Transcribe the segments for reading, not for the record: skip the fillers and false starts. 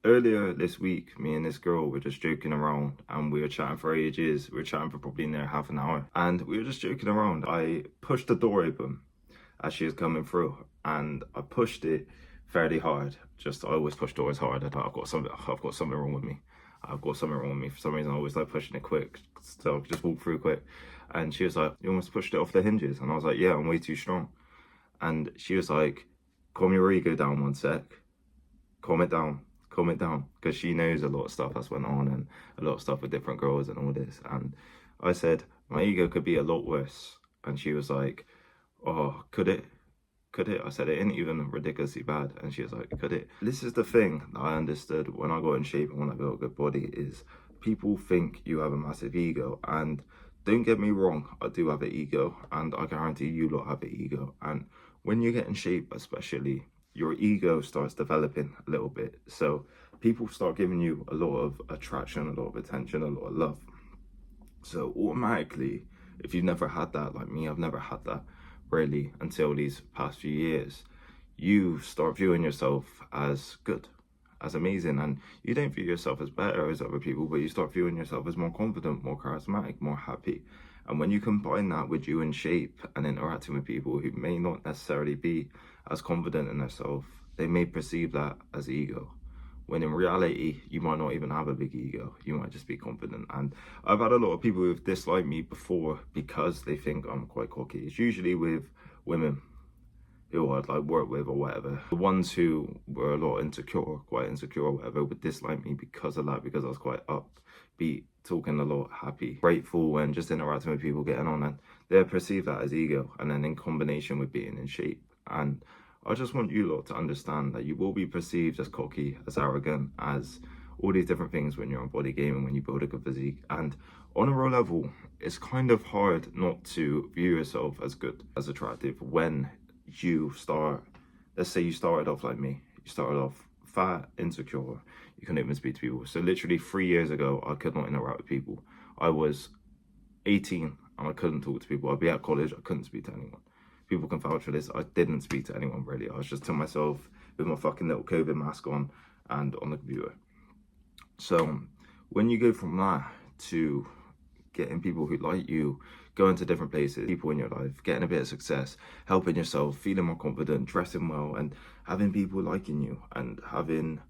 Earlier this week, me and this girl were just joking around and we were chatting for ages. We were chatting for probably near half an hour and we were just joking around. I pushed the door open as she was coming through and I pushed it fairly hard. I always push doors hard. I've got something wrong with me. I've got something wrong with me. For some reason, I always like pushing it quick. So I just walk through quick. And she was like, "You almost pushed it off the hinges." And I was like, "Yeah, I'm way too strong." And she was like, "Calm your ego down one sec. Calm it down. Calm it down." Because she knows a lot of stuff that's went on and a lot of stuff with different girls and all this. And I said, "My ego could be a lot worse." And she was like, "Oh, could it? Could it?" I said, "It ain't even ridiculously bad." And she was like, "Could it?" This is the thing that I understood when I got in shape and when I built a good body is people think you have a massive ego. And don't get me wrong, I do have an ego and I guarantee you lot have an ego. And when you get in shape, especially, your ego starts developing a little bit. So people start giving you a lot of attraction, a lot of attention, a lot of love. So automatically, if you've never had that, like me, I've never had that really until these past few years, you start viewing yourself as good, as amazing, and you don't view yourself as better as other people, but you start viewing yourself as more confident, more charismatic, more happy. And when you combine that with you in shape and interacting with people who may not necessarily be as confident in themselves, they may perceive that as ego. When in reality, you might not even have a big ego. You might just be confident. And I've had a lot of people who've disliked me before because they think I'm quite cocky. It's usually with women who I'd like work with or whatever. The ones who were a lot insecure, quite insecure or whatever, would dislike me because of that, because I was quite upbeat, talking a lot, happy, grateful, and just interacting with people, getting on. And they perceive that as ego, and then in combination with being in shape. And I just want you lot to understand that you will be perceived as cocky, as arrogant, as all these different things when you're on body game and when you build a good physique. And on a raw level, it's kind of hard not to view yourself as good, as attractive when you start, let's say you started off like me, you started off fat, insecure, you couldn't even speak to people. So literally 3 years ago, I could not interact with people. I was 18 and I couldn't talk to people. I'd be at college, I couldn't speak to anyone. People can vouch for this. I didn't speak to anyone really. I was just to myself with my fucking little COVID mask on and on the computer. So when you go from that to getting people who like you, going to different places, people in your life, getting a bit of success, helping yourself, feeling more confident, dressing well, and having people liking you and having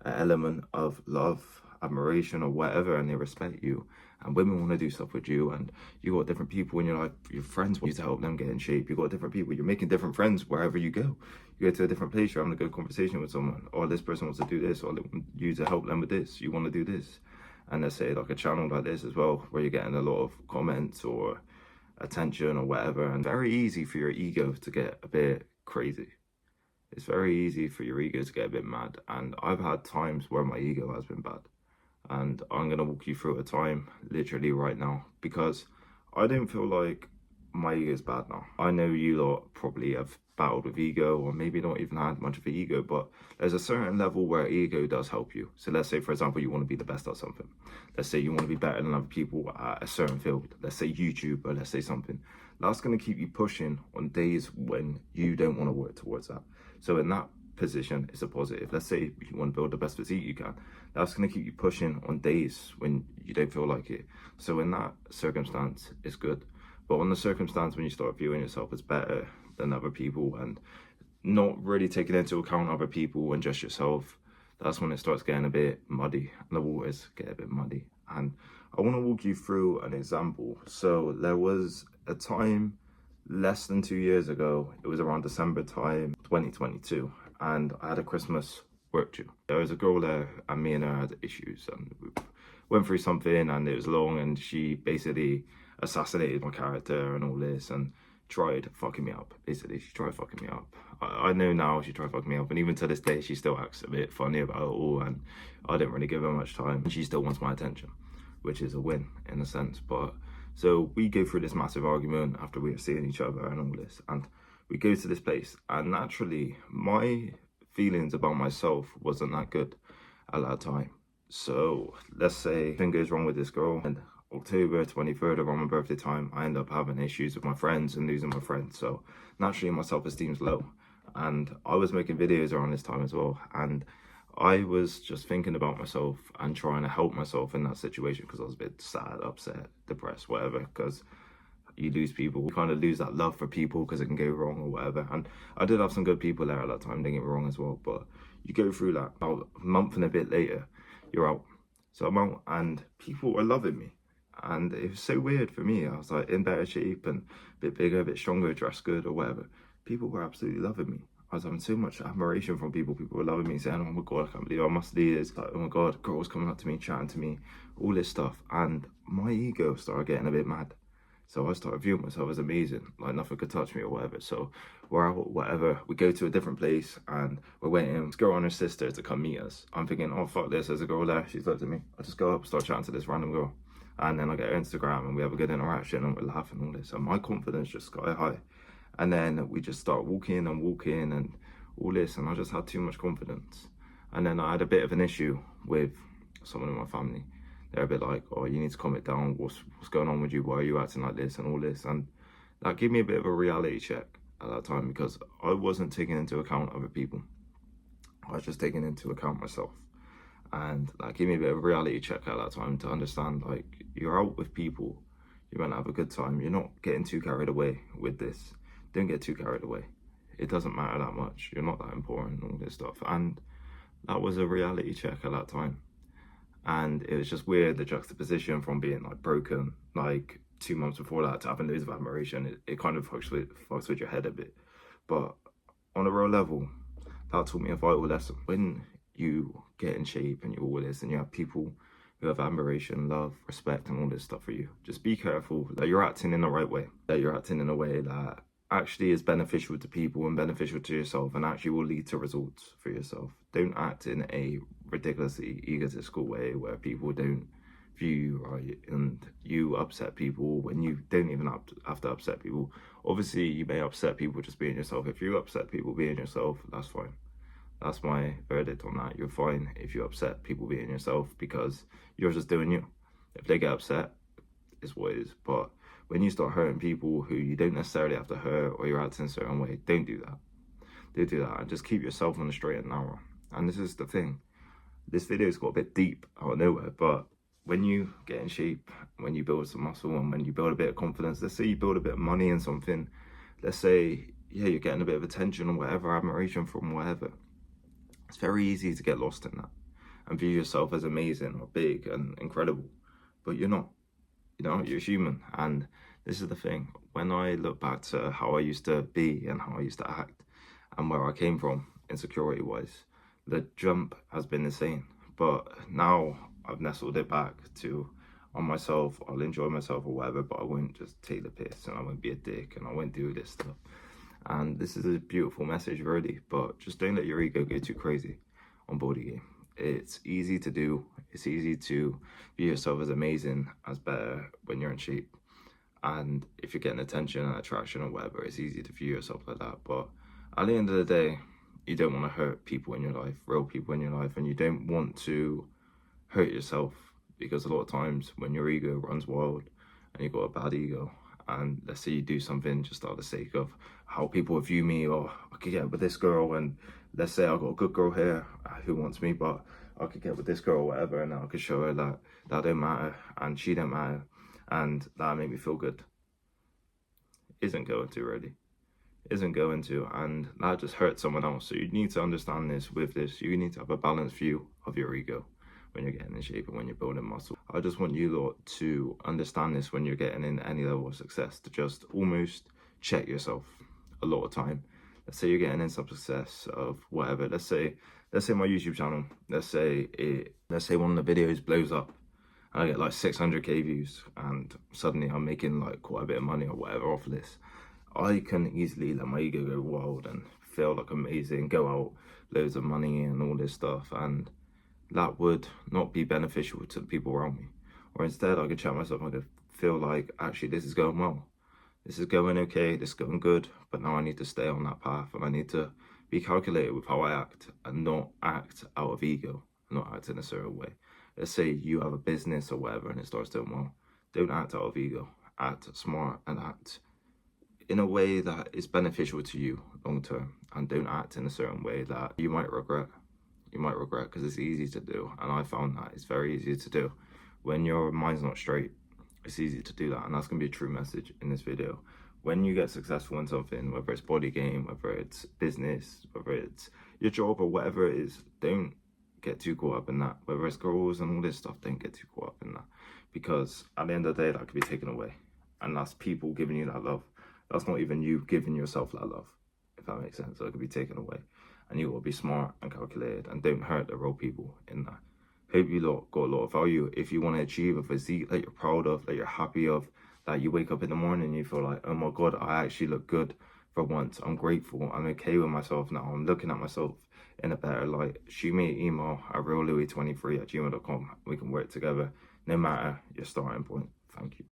an element of love, admiration, or whatever, and they respect you, and women want to do stuff with you, and you got different people in your life, your friends want you to help them get in shape, you got different people, you're making different friends wherever you go. You go to a different place, you're having a good conversation with someone, or this person wants to do this, or they want you to help them with this, you want to do this. And let's say like a channel like this as well, where you're getting a lot of comments or attention or whatever, and very easy for your ego to get a bit crazy. It's very easy for your ego to get a bit mad, and I've had times where my ego has been bad, and I'm gonna walk you through a time literally right now, because I don't feel like my ego is bad now. I know you lot probably have battled with ego, or maybe not even had much of an ego, but there's a certain level where ego does help you. So let's say, for example, you want to be the best at something. Let's say you want to be better than other people at a certain field. Let's say YouTube, or let's say something. That's going to keep you pushing on days when you don't want to work towards that. So in that position, it's a positive. Let's say you want to build the best physique you can. That's going to keep you pushing on days when you don't feel like it. So in that circumstance, it's good. But on the circumstance when you start viewing yourself as better than other people and not really taking into account other people and just yourself, that's when it starts getting a bit muddy and the waters get a bit muddy. And I want to walk you through an example. So there was a time less than 2 years ago, it was around December time, 2022, and I had a Christmas work due. There was a girl there and me and her had issues, and we went through something and it was long, and she basically assassinated my character and all this and tried fucking me up. Basically, she tried fucking me up. I know now she tried fucking me up, and even to this day she still acts a bit funny about it all, and I didn't really give her much time, and she still wants my attention, which is a win in a sense. But so we go through this massive argument after we were seeing each other and all this, and we go to this place, and naturally my feelings about myself wasn't that good at that time. So let's say something goes wrong with this girl, and October 23rd, around my birthday time, I end up having issues with my friends and losing my friends. So naturally my self-esteem's low, and I was making videos around this time as well, and I was just thinking about myself and trying to help myself in that situation because I was a bit sad, upset, depressed, whatever. Because you lose people, you kind of lose that love for people because it can go wrong or whatever. And I did have some good people there at that time, don't get me wrong as well. But you go through that, about a month and a bit later, you're out. So I'm out and people are loving me. And it was so weird for me. I was like in better shape and a bit bigger, a bit stronger, dressed good or whatever. People were absolutely loving me. I was having so much admiration from people. People were loving me, saying, "Oh my god, I can't believe I must do this." Like, "Oh my god, girls coming up to me, chatting to me," all this stuff. And my ego started getting a bit mad. So I started viewing myself as amazing, like nothing could touch me or whatever. So we're out, whatever. We go to a different place and we're waiting. This girl and her sister to come meet us. I'm thinking, oh fuck this, there's a girl there. She's looked at me. I just go up, start chatting to this random girl. And then I get her Instagram and we have a good interaction and we're laughing and all this. And my confidence just sky high. And then we just start walking and all this. And I just had too much confidence. And then I had a bit of an issue with someone in my family. They're a bit like, oh, you need to calm it down. What's going on with you? Why are you acting like this and all this? And that gave me a bit of a reality check at that time because I wasn't taking into account other people. I was just taking into account myself. And that gave me a bit of a reality check at that time to understand, like, you're out with people, you're going to have a good time. You're not getting too carried away with this. Don't get too carried away. It doesn't matter that much. You're not that important and all this stuff. And that was a reality check at that time. And it was just weird, the juxtaposition from being like broken like 2 months before that to having loads of admiration. It kind of fucks with your head a bit. But on a real level, that taught me a vital lesson. When you get in shape and you're all this and you have people who have admiration, love, respect and all this stuff for you, just be careful that you're acting in the right way, that you're acting in a way that actually is beneficial to people and beneficial to yourself and actually will lead to results for yourself. Don't act in a ridiculously egotistical way where people don't view you right and you upset people when you don't even have to upset people. Obviously, you may upset people just being yourself. If you upset people being yourself, that's fine. That's my verdict on that. You're fine if you upset people being yourself because you're just doing you. If they get upset, it's what it is. But when you start hurting people who you don't necessarily have to hurt or you're acting a certain way, don't do that. Don't do that. And just keep yourself on the straight and narrow. And this is the thing. This video's got a bit deep out of nowhere, but when you get in shape, when you build some muscle and when you build a bit of confidence, let's say you build a bit of money in something, let's say, yeah, you're getting a bit of attention or whatever, admiration from whatever. It's very easy to get lost in that and view yourself as amazing or big and incredible, but you're not. You know, you're human. And this is the thing. When I look back to how I used to be and how I used to act and where I came from, insecurity wise, the jump has been insane. But now I've nestled it back to on myself. I'll enjoy myself or whatever, but I won't just take the piss and I won't be a dick and I won't do this stuff. And this is a beautiful message, really. But just don't let your ego go too crazy on body game. It's easy to do. It's easy to view yourself as amazing, as better when you're in shape. And if you're getting attention and attraction or whatever, it's easy to view yourself like that. But at the end of the day, you don't want to hurt people in your life, real people in your life, and you don't want to hurt yourself because a lot of times when your ego runs wild and you've got a bad ego, and let's say you do something just out of the sake of how people view me, or I could get with this girl, and let's say I've got a good girl here who wants me, but I could get with this girl or whatever, and I could show her that don't matter and she don't matter, and that made me feel good. Isn't going to, really. Isn't going to, and that just hurts someone else. So you need to understand this. With this, you need to have a balanced view of your ego when you're getting in shape and when you're building muscle. I just want you lot to understand this when you're getting in any level of success, to just almost check yourself a lot of time. Let's say you're getting in some success of whatever. Let's say my YouTube channel, let's say one of the videos blows up and I get like 600k views and suddenly I'm making like quite a bit of money or whatever off of this. I can easily let my ego go wild and feel like amazing, go out, loads of money and all this stuff, and that would not be beneficial to the people around me. Or instead, I could chat myself, I could feel like, actually, this is going well. This is going okay, this is going good, but now I need to stay on that path and I need to be calculated with how I act and not act out of ego, not act in a certain way. Let's say you have a business or whatever and it starts doing well. Don't act out of ego. Act smart and act in a way that is beneficial to you long term, and don't act in a certain way that you might regret. you might regret, because it's easy to do. And I found that it's very easy to do. When your mind's not straight, it's easy to do that. And that's going to be a true message in this video. When you get successful in something, whether it's body game, whether it's business, whether it's your job or whatever it is, don't get too caught up in that. Whether it's girls and all this stuff, don't get too caught up in that. Because at the end of the day, that could be taken away. And that's people giving you that love. That's not even you giving yourself that love, if that makes sense. So it could be taken away. And you got to be smart and calculated and don't hurt the real people in that. Hope you lot got a lot of value. If you want to achieve a physique that you're proud of, that you're happy of, that you wake up in the morning and you feel like, oh my God, I actually look good for once. I'm grateful. I'm okay with myself now. I'm looking at myself in a better light. Shoot me an email at reallouis23@gmail.com. We can work together no matter your starting point. Thank you.